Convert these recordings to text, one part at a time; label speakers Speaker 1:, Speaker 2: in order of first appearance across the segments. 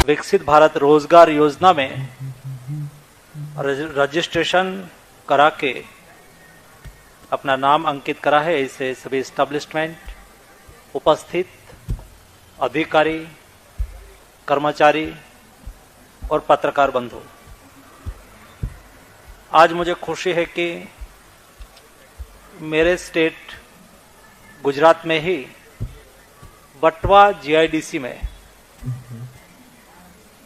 Speaker 1: विकसित भारत रोजगार योजना में रजिस्ट्रेशन करा के अपना नाम अंकित करा है। इसे सभी एस्टेब्लिशमेंट, उपस्थित अधिकारी, कर्मचारी और पत्रकार बंधु, आज मुझे खुशी है कि मेरे स्टेट गुजरात में ही बटवा जीआईडीसी में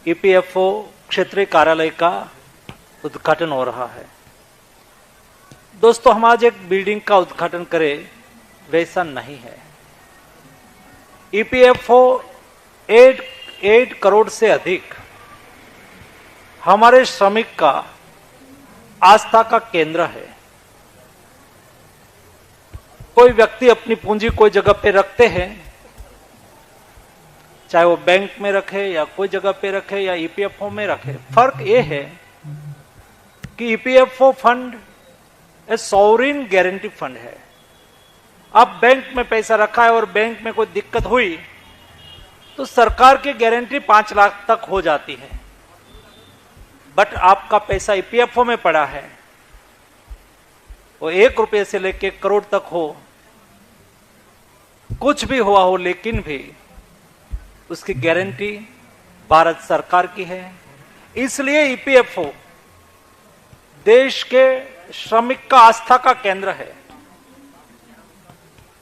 Speaker 1: ईपीएफओ क्षेत्रीय कार्यालय का उद्घाटन हो रहा है। दोस्तों, हम आज एक बिल्डिंग का उद्घाटन करें वैसा नहीं है। ईपीएफओ 8 करोड़ से अधिक हमारे श्रमिक का आस्था का केंद्र है। कोई व्यक्ति अपनी पूंजी कोई जगह पे रखते हैं, चाहे वो बैंक में रखे या कोई जगह पे रखे या ईपीएफओ में रखे। फर्क ये है कि ईपीएफओ फंड एक सॉवरिन गारंटी फंड है। आप बैंक में पैसा रखा है और बैंक में कोई दिक्कत हुई तो सरकार की गारंटी 5 लाख तक हो जाती है। बट आपका पैसा ईपीएफओ में पड़ा है, वो 1 रुपये से लेकर 1 करोड़ तक हो, कुछ भी हुआ हो, लेकिन भी उसकी गारंटी भारत सरकार की है। इसलिए ईपीएफओ देश के श्रमिक का आस्था का केंद्र है।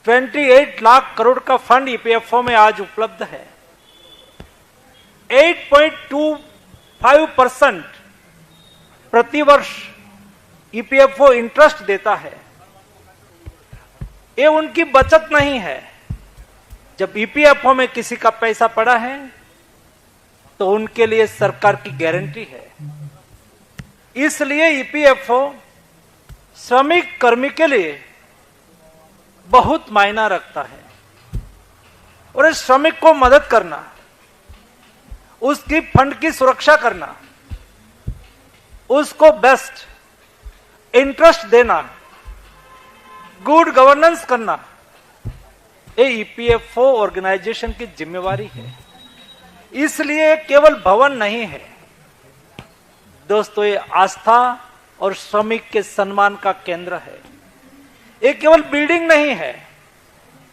Speaker 1: 28 लाख करोड़ का फंड ईपीएफओ में आज उपलब्ध है। 8.25% प्रतिवर्ष ईपीएफओ इंटरेस्ट देता है। ये उनकी बचत नहीं है। जब ईपीएफओ में किसी का पैसा पड़ा है तो उनके लिए सरकार की गारंटी है। इसलिए ईपीएफओ श्रमिक कर्मी के लिए बहुत मायना रखता है। और इस श्रमिक को मदद करना, उसकी फंड की सुरक्षा करना, उसको बेस्ट इंटरेस्ट देना, गुड गवर्नेंस करना, ये ईपीएफओ ऑर्गेनाइजेशन की जिम्मेवारी है। इसलिए केवल भवन नहीं है दोस्तों, ये आस्था और श्रमिक के सम्मान का केंद्र है। ये केवल बिल्डिंग नहीं है।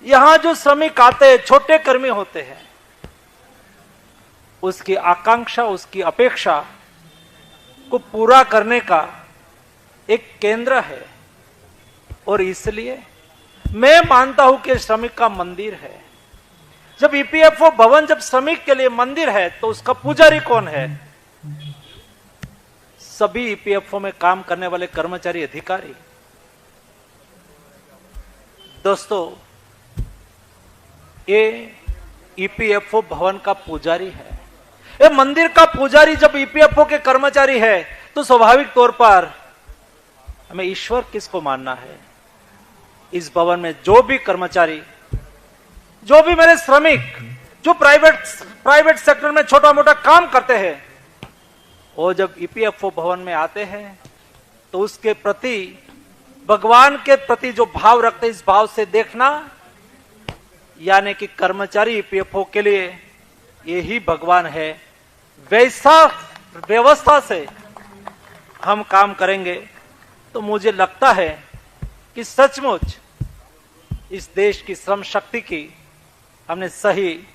Speaker 1: यहां जो श्रमिक आते हैं, छोटे कर्मी होते हैं, उसकी आकांक्षा, उसकी अपेक्षा को पूरा करने का एक केंद्र है। और इसलिए मैं मानता हूं कि श्रमिक का मंदिर है। जब ईपीएफओ भवन, जब श्रमिक के लिए मंदिर है तो उसका पुजारी कौन है? सभी ईपीएफओ में काम करने वाले कर्मचारी, अधिकारी। दोस्तों, ये ईपीएफओ भवन का पुजारी है। ये मंदिर का पुजारी जब ईपीएफओ के कर्मचारी है तो स्वाभाविक तौर पर हमें ईश्वर किसको मानना है? इस भवन में जो भी कर्मचारी, जो भी मेरे श्रमिक, जो प्राइवेट सेक्टर में छोटा मोटा काम करते हैं, वो जब ईपीएफओ भवन में आते हैं तो उसके प्रति, भगवान के प्रति जो भाव रखते हैं, इस भाव से देखना, यानी कि कर्मचारी ईपीएफओ के लिए यही भगवान है। वैसा व्यवस्था से हम काम करेंगे तो मुझे लगता है कि सचमुच इस देश की श्रम शक्ति की हमने सही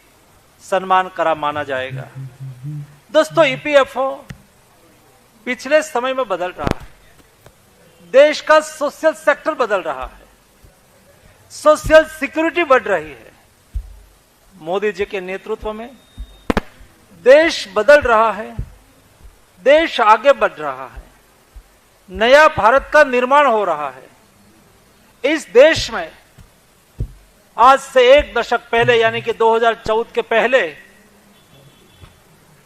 Speaker 1: सम्मान करा माना जाएगा। दोस्तों, ईपीएफओ पिछले समय में बदल रहा है। देश का सोशल सेक्टर बदल रहा है, सोशल सिक्योरिटी बढ़ रही है। मोदी जी के नेतृत्व में देश बदल रहा है, देश आगे बढ़ रहा है, नया भारत का निर्माण हो रहा है। इस देश में आज से 1 दशक पहले, यानी कि 2014 के पहले,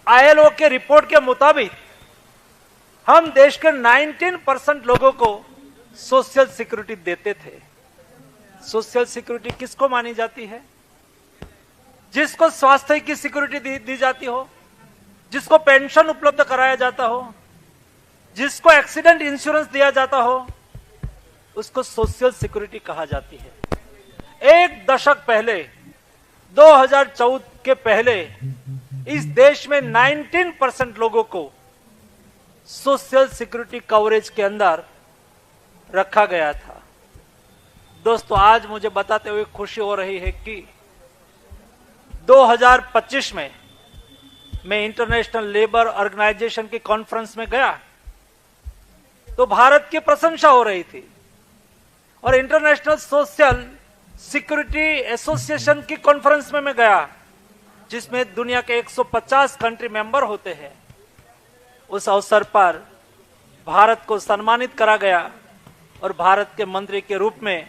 Speaker 1: आईएलओ के रिपोर्ट के मुताबिक हम देश के 19% लोगों को सोशल सिक्योरिटी देते थे। सोशल सिक्योरिटी किसको मानी जाती है? जिसको स्वास्थ्य की सिक्योरिटी दी जाती हो, जिसको पेंशन उपलब्ध कराया जाता हो, जिसको एक्सीडेंट इंश्योरेंस दिया जाता हो, उसको सोशल सिक्योरिटी कहा जाती है। 1 दशक पहले, 2014 के पहले इस देश में 19% लोगों को सोशल सिक्योरिटी कवरेज के अंदर रखा गया था। दोस्तों, आज मुझे बताते हुए खुशी हो रही है कि 2025 में मैं इंटरनेशनल लेबर ऑर्गेनाइजेशन की कॉन्फ्रेंस में गया तो भारत की प्रशंसा हो रही थी, और इंटरनेशनल सोशल सिक्योरिटी एसोसिएशन की कॉन्फ्रेंस में मैं गया जिसमें दुनिया के 150 कंट्री मेंबर होते हैं। उस अवसर पर भारत को सम्मानित करा गया और भारत के मंत्री के रूप में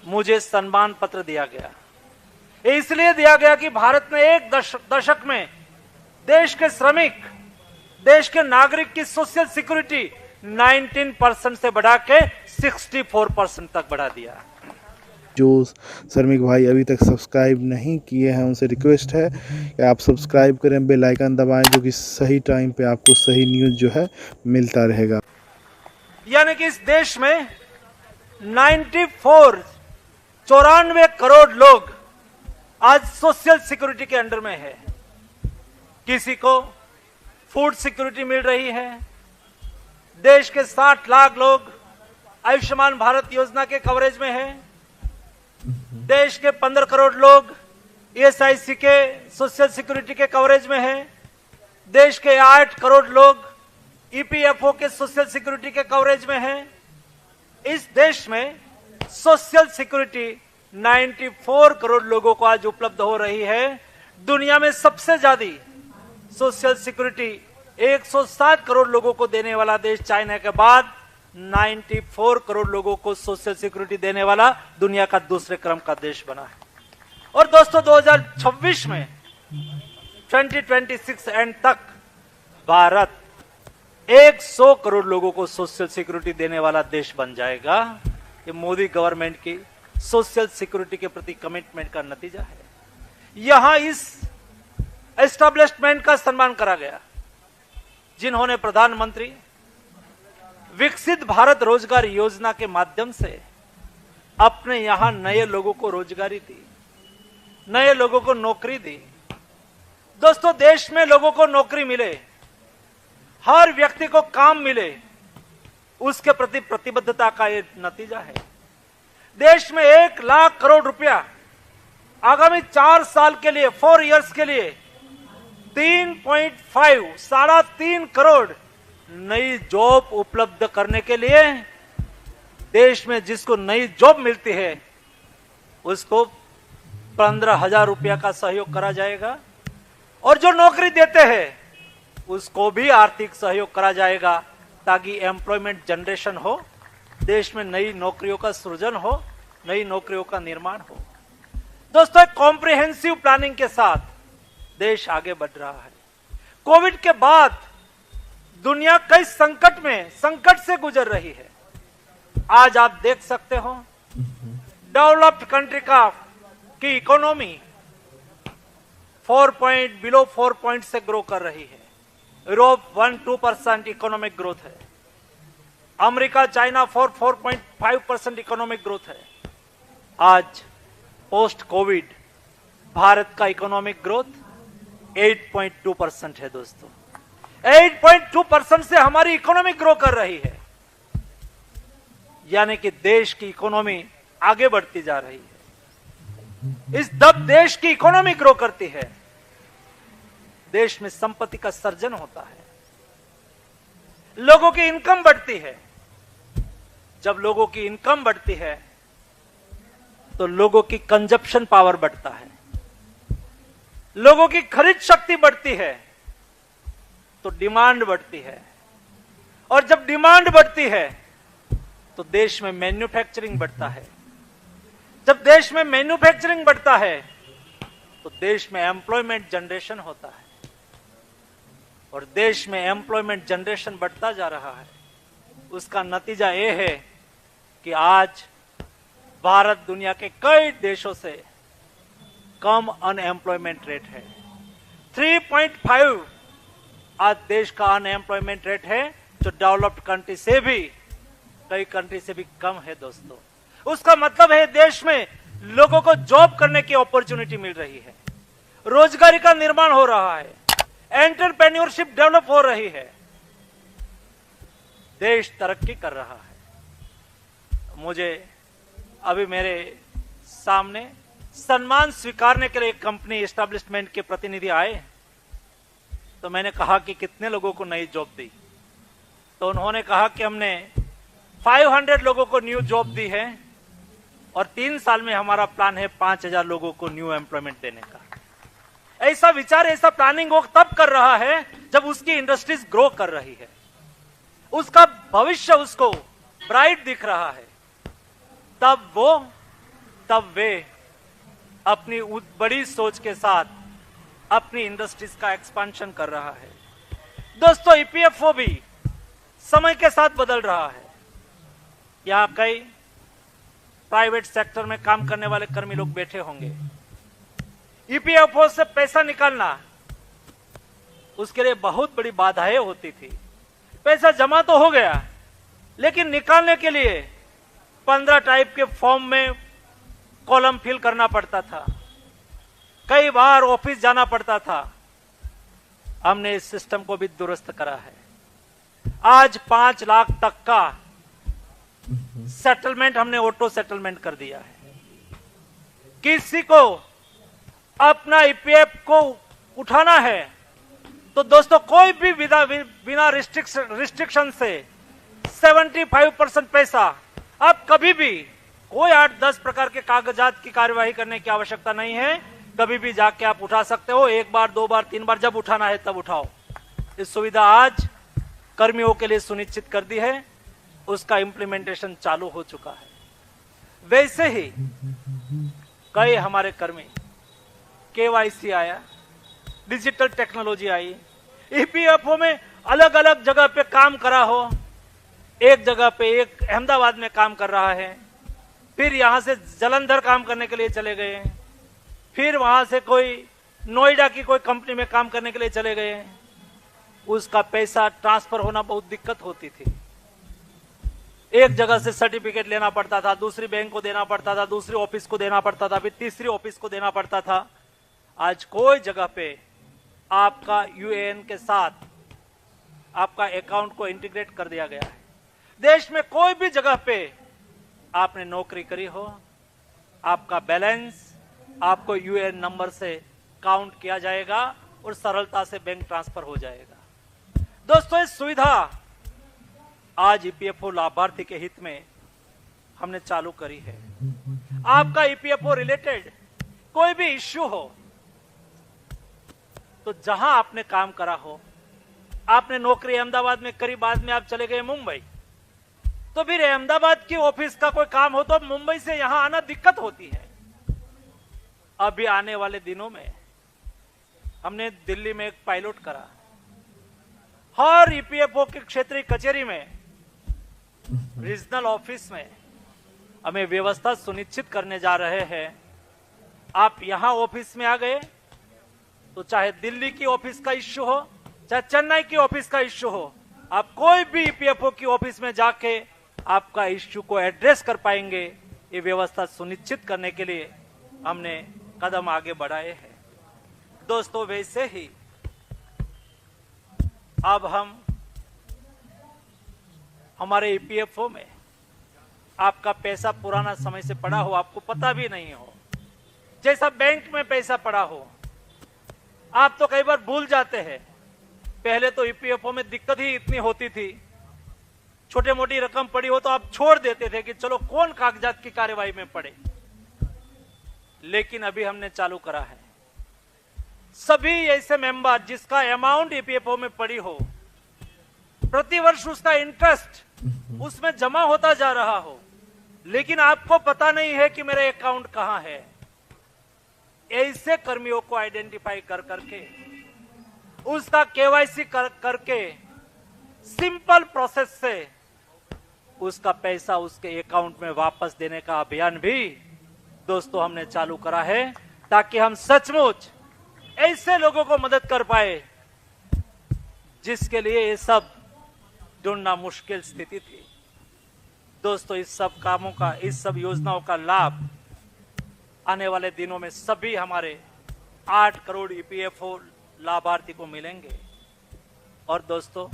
Speaker 1: मुझे सम्मान पत्र दिया गया। ये इसलिए दिया गया कि भारत ने एक दशक में देश के श्रमिक, देश के नागरिक की सोशल सिक्योरिटी 19% से बढ़ा के 64% तक बढ़ा दिया।
Speaker 2: जो श्रमिक भाई अभी तक सब्सक्राइब नहीं किए हैं उनसे रिक्वेस्ट है कि आप सब्सक्राइब करें, बेल आइकन दबाएं, जो कि सही टाइम पे आपको सही न्यूज़ जो है मिलता रहेगा।
Speaker 1: यानी कि इस देश में 94 करोड़ लोग आज सोशल सिक्योरिटी के अंडर में है। किसी को फूड सिक्योरिटी मिल रही है, देश के 60 लाख लोग आयुष्मान भारत योजना के कवरेज में है, देश के 15 करोड़ लोग ESIC के सोशल सिक्योरिटी के कवरेज में है, देश के 8 करोड़ लोग EPFO के सोशल सिक्योरिटी के कवरेज में है। इस देश में सोशल सिक्योरिटी 94 करोड़ लोगों को आज उपलब्ध हो रही है। दुनिया में सबसे ज्यादा सोशल सिक्योरिटी 107 करोड़ लोगों को देने वाला देश चाइना के बाद 94 करोड़ लोगों को सोशल सिक्योरिटी देने वाला दुनिया का दूसरे क्रम का देश बना है। और दोस्तों, 2026 में 2026 एंड तक भारत 100 करोड़ लोगों को सोशल सिक्योरिटी देने वाला देश बन जाएगा। ये मोदी गवर्नमेंट की सोशल सिक्योरिटी के प्रति कमिटमेंट का नतीजा है। यहां इस एस्टैब्लिशमेंट का सम्मान करा गया जिन्होंने प्रधानमंत्री विकसित भारत रोजगार योजना के माध्यम से अपने यहां नए लोगों को रोजगारी दी, नए लोगों को नौकरी दी। दोस्तों, देश में लोगों को नौकरी मिले, हर व्यक्ति को काम मिले, उसके प्रति प्रतिबद्धता का यह नतीजा है। देश में 1 लाख करोड़ रुपया आगामी 4 साल के लिए, 4 इयर्स के लिए 3.5 करोड़ नई जॉब उपलब्ध करने के लिए, देश में जिसको नई जॉब मिलती है उसको 15,000 रुपया का सहयोग करा जाएगा, और जो नौकरी देते हैं उसको भी आर्थिक सहयोग करा जाएगा ताकि एम्प्लॉयमेंट जनरेशन हो, देश में नई नौकरियों का सृजन हो, नई नौकरियों का निर्माण हो। दोस्तों, एक कॉम्प्रिहेंसिव प्लानिंग के साथ देश आगे बढ़ रहा है। कोविड के बाद दुनिया कई संकट से गुजर रही है। आज आप देख सकते हो डेवलप्ड कंट्री की इकोनॉमी बिलो 4 पॉइंट से ग्रो कर रही है। यूरोप 1-2% इकोनॉमिक ग्रोथ है, अमेरिका चाइना 4.5% इकोनॉमिक ग्रोथ है। आज पोस्ट कोविड भारत का इकोनॉमिक ग्रोथ 8.2% है। दोस्तों, 8.2% से हमारी इकोनॉमी ग्रो कर रही है, यानी कि देश की इकोनॉमी आगे बढ़ती जा रही है। जब देश की इकोनॉमी ग्रो करती है, देश में संपत्ति का सर्जन होता है, लोगों की इनकम बढ़ती है। जब लोगों की इनकम बढ़ती है तो लोगों की कंजप्शन पावर बढ़ता है, लोगों की खरीद शक्ति बढ़ती है तो डिमांड बढ़ती है, और जब डिमांड बढ़ती है तो देश में मैन्युफैक्चरिंग बढ़ता है। जब देश में मैन्युफैक्चरिंग बढ़ता है तो देश में एम्प्लॉयमेंट जनरेशन होता है, और देश में एम्प्लॉयमेंट जनरेशन बढ़ता जा रहा है। उसका नतीजा यह है कि आज भारत दुनिया के कई देशों से कम अनएम्प्लॉयमेंट रेट है। 3.5 आज देश का अनएम्प्लॉयमेंट रेट है, जो डेवलप्ड कंट्री से भी, कई कंट्री से भी कम है। दोस्तों, उसका मतलब है देश में लोगों को जॉब करने की अपॉर्चुनिटी मिल रही है, रोजगारी का निर्माण हो रहा है, एंटरप्रेन्योरशिप डेवलप हो रही है, देश तरक्की कर रहा है। मुझे अभी मेरे सामने सम्मान स्वीकारने के लिए एक कंपनी एस्टेब्लिशमेंट के प्रतिनिधि आए, तो मैंने कहा कि कितने लोगों को नई जॉब दी, तो उन्होंने कहा कि हमने 500 लोगों को न्यू जॉब दी है और 3 साल में हमारा प्लान है 5000 लोगों को न्यू एम्प्लॉयमेंट देने का। ऐसा विचार, ऐसा प्लानिंग वो तब कर रहा है जब उसकी इंडस्ट्रीज ग्रो कर रही है, उसका भविष्य उसको ब्राइट दिख रहा है, तब वे अपनी बड़ी सोच के साथ अपनी इंडस्ट्रीज का एक्सपेंशन कर रहा है। दोस्तों, ईपीएफओ भी समय के साथ बदल रहा है। यहां कई प्राइवेट सेक्टर में काम करने वाले कर्मी लोग बैठे होंगे। ईपीएफओ से पैसा निकालना, उसके लिए बहुत बड़ी बाधाएं होती थी। पैसा जमा तो हो गया, लेकिन निकालने के लिए 15 टाइप के फॉर्म में कॉलम फिल करना पड़ता था, कई बार ऑफिस जाना पड़ता था। हमने इस सिस्टम को भी दुरुस्त करा है। आज 5 लाख तक का सेटलमेंट हमने ऑटो सेटलमेंट कर दिया है। किसी को अपना ईपीएफ को उठाना है तो दोस्तों कोई भी बिना रिस्ट्रिक्शन से 75% पैसा आप कभी भी, कोई 8-10 प्रकार के कागजात की कार्यवाही करने की आवश्यकता नहीं है, कभी भी जाके आप उठा सकते हो। 1 बार 2 बार 3 बार जब उठाना है तब उठाओ। इस सुविधा आज कर्मियों के लिए सुनिश्चित कर दी है, उसका इंप्लीमेंटेशन चालू हो चुका है। वैसे ही कई हमारे कर्मी, केवाईसी आया, डिजिटल टेक्नोलॉजी आई, ईपीएफओ में अलग अलग जगह पे काम करा हो। एक जगह पे एक अहमदाबाद में काम कर रहा है, फिर यहां से जलंधर काम करने के लिए चले गए, फिर वहां से कोई नोएडा की कोई कंपनी में काम करने के लिए चले गए। उसका पैसा ट्रांसफर होना बहुत दिक्कत होती थी। एक जगह से सर्टिफिकेट लेना पड़ता था, दूसरी बैंक को देना पड़ता था, दूसरी ऑफिस को देना पड़ता था, फिर तीसरी ऑफिस को देना पड़ता था। आज कोई जगह पे आपका यूएएन के साथ आपका अकाउंट को इंटीग्रेट कर दिया गया है। देश में कोई भी जगह पे आपने नौकरी करी हो, आपका बैलेंस आपको यूएएन नंबर से काउंट किया जाएगा और सरलता से बैंक ट्रांसफर हो जाएगा। दोस्तों, इस सुविधा आज ईपीएफओ लाभार्थी के हित में हमने चालू करी है। आपका ईपीएफओ रिलेटेड कोई भी इश्यू हो, तो जहां आपने काम करा हो, आपने नौकरी अहमदाबाद में करी, बाद में आप चले गए मुंबई, तो फिर अहमदाबाद की ऑफिस का कोई काम हो तो मुंबई से यहां आना दिक्कत होती है। अभी आने वाले दिनों में हमने दिल्ली में एक पायलट करा। हर ईपीएफओ के क्षेत्रीय कचेरी में, रीजनल ऑफिस में हमें व्यवस्था सुनिश्चित करने जा रहे हैं। आप यहां ऑफिस में आ गए तो चाहे दिल्ली की ऑफिस का इश्यू हो, चाहे चेन्नई की ऑफिस का इश्यू हो, आप कोई भी ईपीएफओ की ऑफिस में जाके आपका इश्यू को एड्रेस कर पाएंगे। ये व्यवस्था सुनिश्चित करने के लिए हमने कदम आगे बढ़ाए हैं। दोस्तों, वैसे ही अब हम हमारे ईपीएफओ में आपका पैसा पुराना समय से पड़ा हो, आपको पता भी नहीं हो, जैसा बैंक में पैसा पड़ा हो, आप तो कई बार भूल जाते हैं। पहले तो ईपीएफओ में दिक्कत ही इतनी होती थी, छोटे मोटी रकम पड़ी हो तो आप छोड़ देते थे कि चलो कौन कागजात की कार्यवाही में पड़े। लेकिन अभी हमने चालू करा है, सभी ऐसे मेंबर जिसका अमाउंट ईपीएफओ में पड़ी हो, प्रतिवर्ष उसका इंटरेस्ट उसमें जमा होता जा रहा हो, लेकिन आपको पता नहीं है कि मेरा अकाउंट कहां है। ऐसे कर्मियों को आइडेंटिफाई कर करके उसका केवाईसी करके सिंपल प्रोसेस से उसका पैसा उसके अकाउंट में वापस देने का अभियान भी दोस्तों हमने चालू करा है, ताकि हम सचमुच ऐसे लोगों को मदद कर पाए जिसके लिए ये सब ढूंढना मुश्किल स्थिति थी। दोस्तों, इस सब कामों का, इस सब योजनाओं का लाभ आने वाले दिनों में सभी हमारे 8 करोड़ ईपीएफओ लाभार्थी को मिलेंगे। और दोस्तों,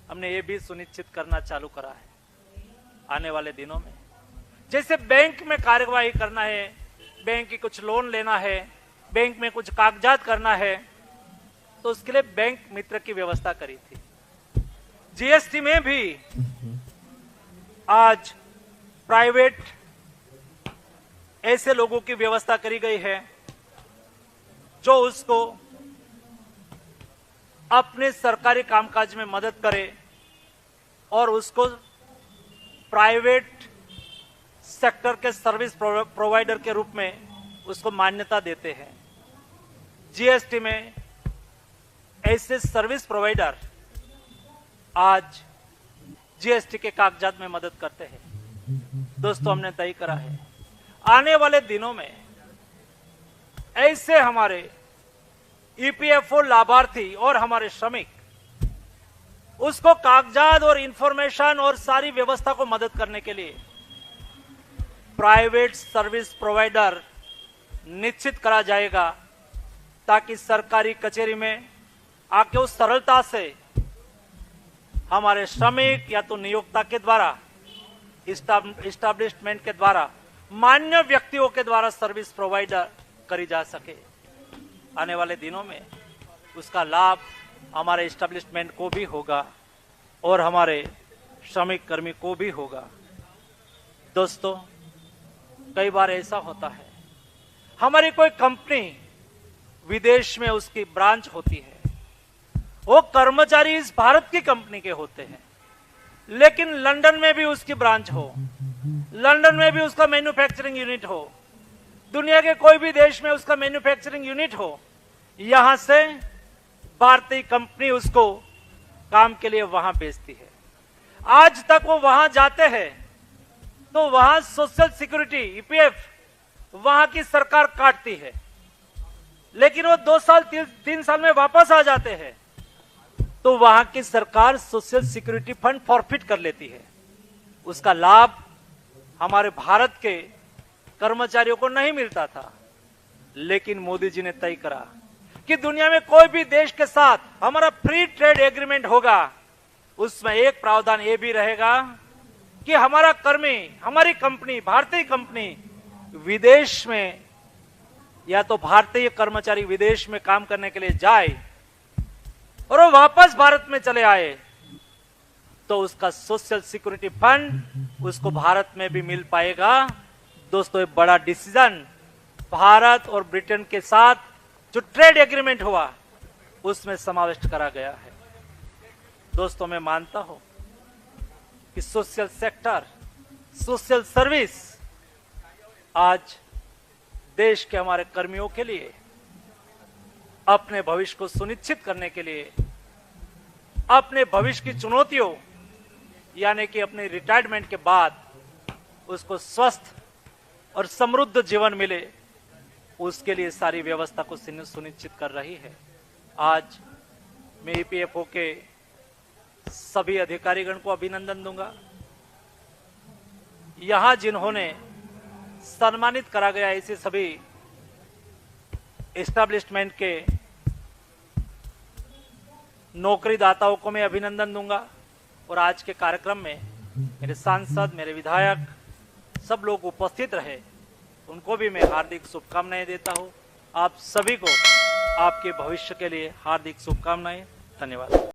Speaker 1: हमने ये भी सुनिश्चित करना चालू करा है आने वाले दिनों में, जैसे बैंक में कार्यवाही करना है, बैंक की कुछ लोन लेना है, बैंक में कुछ कागजात करना है, तो उसके लिए बैंक मित्र की व्यवस्था करी थी। जीएसटी में भी आज प्राइवेट ऐसे लोगों की व्यवस्था करी गई है जो उसको अपने सरकारी कामकाज में मदद करे और उसको प्राइवेट सेक्टर के सर्विस प्रोवाइडर के रूप में उसको मान्यता देते हैं। जीएसटी में ऐसे सर्विस प्रोवाइडर आज जीएसटी के कागजात में मदद करते हैं। दोस्तों, हमने तय करा है आने वाले दिनों में ऐसे हमारे ईपीएफओ लाभार्थी और हमारे श्रमिक उसको कागजात और इंफॉर्मेशन और सारी व्यवस्था को मदद करने के लिए प्राइवेट सर्विस प्रोवाइडर निश्चित करा जाएगा, ताकि सरकारी कचहरी में आके उस सरलता से हमारे श्रमिक या तो नियोक्ता के द्वारा, इस्टेब्लिशमेंट के द्वारा, मान्य व्यक्तियों के द्वारा सर्विस प्रोवाइडर करी जा सके। आने वाले दिनों में उसका लाभ हमारे इस्टेब्लिशमेंट को भी होगा और हमारे श्रमिक कर्मी को भी होगा। दोस्तों, कई बार ऐसा होता है हमारी कोई कंपनी विदेश में उसकी ब्रांच होती है, वो कर्मचारी इस भारत की कंपनी के होते हैं, लेकिन लंदन में भी उसकी ब्रांच हो, लंदन में भी उसका मैन्युफैक्चरिंग यूनिट हो, दुनिया के कोई भी देश में उसका मैन्युफैक्चरिंग यूनिट हो, यहां से भारतीय कंपनी उसको काम के लिए वहां भेजती है। आज तक वो वहां जाते हैं तो वहां सोशल सिक्योरिटी ईपीएफ वहां की सरकार काटती है, लेकिन वो 2 साल 3 साल में वापस आ जाते हैं तो वहां की सरकार सोशल सिक्योरिटी फंड फॉरफिट कर लेती है। उसका लाभ हमारे भारत के कर्मचारियों को नहीं मिलता था, लेकिन मोदी जी ने तय करा कि दुनिया में कोई भी देश के साथ हमारा फ्री ट्रेड एग्रीमेंट होगा, उसमें एक प्रावधान ये भी रहेगा कि हमारा कर्मी, हमारी कंपनी, भारतीय कंपनी विदेश में या तो भारतीय कर्मचारी विदेश में काम करने के लिए जाए और वो वापस भारत में चले आए तो उसका सोशल सिक्योरिटी फंड उसको भारत में भी मिल पाएगा। दोस्तों, ये बड़ा डिसीजन भारत और ब्रिटेन के साथ जो ट्रेड एग्रीमेंट हुआ उसमें समाविष्ट करा गया है। दोस्तों, मैं मानता हूं कि सोशल सेक्टर, सोशल सर्विस आज देश के हमारे कर्मियों के लिए अपने भविष्य को सुनिश्चित करने के लिए, अपने भविष्य की चुनौतियों यानी कि अपने रिटायरमेंट के बाद उसको स्वस्थ और समृद्ध जीवन मिले, उसके लिए सारी व्यवस्था को सुनिश्चित कर रही है। आज मैं ईपीएफओ के सभी अधिकारीगण को अभिनंदन दूंगा। यहां जिन्होंने सम्मानित करा गया ऐसे सभी एस्टेब्लिशमेंट के नौकरीदाताओं को मैं अभिनंदन दूंगा। और आज के कार्यक्रम में मेरे सांसद, मेरे विधायक सब लोग उपस्थित रहे, उनको भी मैं हार्दिक शुभकामनाएं देता हूं। आप सभी को आपके भविष्य के लिए हार्दिक शुभकामनाएं। धन्यवाद।